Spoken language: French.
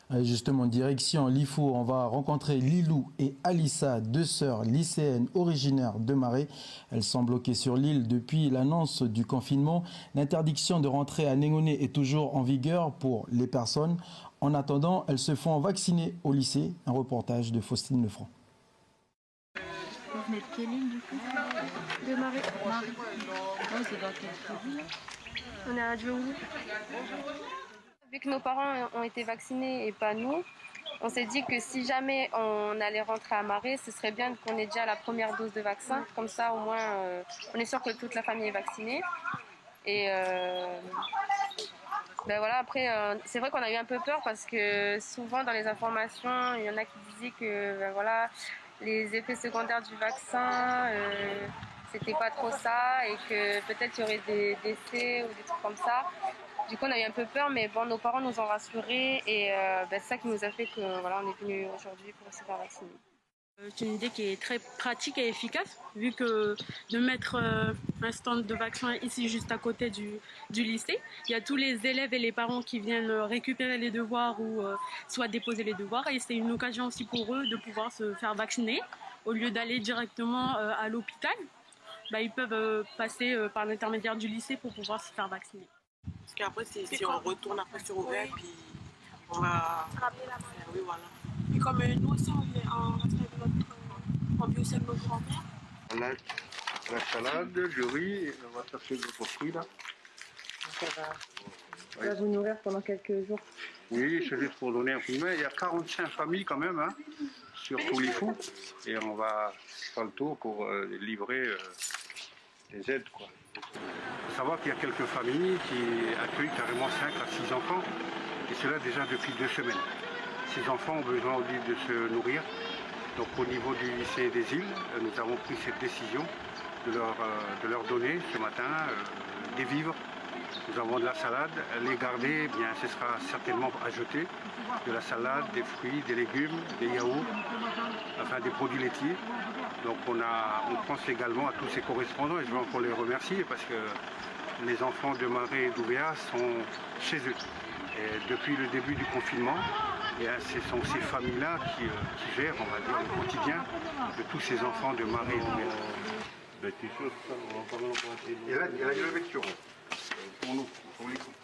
Justement, direction Lifou, on va rencontrer Lilou et Alissa, deux sœurs lycéennes originaires de Marais. Elles sont bloquées sur l'île depuis l'annonce du confinement. L'interdiction de rentrer à Négoné est toujours en vigueur pour les personnes. En attendant, elles se font vacciner au lycée. Un reportage de Faustine Lefranc. Vous venez de quelle île du coup? De Marais. Marais. Oh, c'est dans quelle ville? On est à Djougou. Vu que nos parents ont été vaccinés et pas nous, on s'est dit que si jamais on allait rentrer à Marais, ce serait bien qu'on ait déjà la première dose de vaccin. Comme ça, au moins, on est sûr que toute la famille est vaccinée. Et ben voilà, après, c'est vrai qu'on a eu un peu peur parce que souvent dans les informations, il y en a qui disaient que ben voilà, les effets secondaires du vaccin, c'était pas trop ça et que peut-être il y aurait des décès ou des trucs comme ça. Du coup, on a eu un peu peur, mais bon, nos parents nous ont rassurés et ben, c'est ça qui nous a fait que voilà, on est venu aujourd'hui pour se faire vacciner. C'est une idée qui est très pratique et efficace, vu que de mettre un stand de vaccin ici juste à côté du lycée, il y a tous les élèves et les parents qui viennent récupérer les devoirs ou soit déposer les devoirs, et c'est une occasion aussi pour eux de pouvoir se faire vacciner au lieu d'aller directement à l'hôpital. Bah, ils peuvent passer par l'intermédiaire du lycée pour pouvoir se faire vacciner. Parce qu'après, si on retourne après sur ouvert, puis on va ramener la main. Oui, voilà. Puis comme nous aussi, on vient en rentrer de notre ambiance avec notre grand-mère. On a la salade, du riz, et on va chercher d'autres fruits là. Ça va vous nourrir pendant quelques jours. Oui, c'est juste pour donner un coup de main. Il y a 45 familles quand même, hein, sur tous les fous. Et on va faire le tour pour livrer des aides, quoi. Il faut savoir qu'il y a quelques familles qui accueillent carrément 5 à 6 enfants. Et cela déjà depuis 2 semaines. Ces enfants ont besoin aussi de se nourrir. Donc au niveau du lycée des îles, nous avons pris cette décision de leur donner ce matin des vivres. Nous avons de la salade, les garder, eh bien, ce sera certainement à jeter. De la salade, des fruits, des légumes, des yaourts, enfin des produits laitiers. Donc on pense également à tous ces correspondants et je veux encore les remercier parce que les enfants de Marais et d'Ouvéa sont chez eux. Et depuis le début du confinement, ce sont ces familles-là qui gèrent, on va dire, le quotidien de tous ces enfants de Marais et d'Ouvéa. Et là, il y a la vecture pour nous, pour les coups.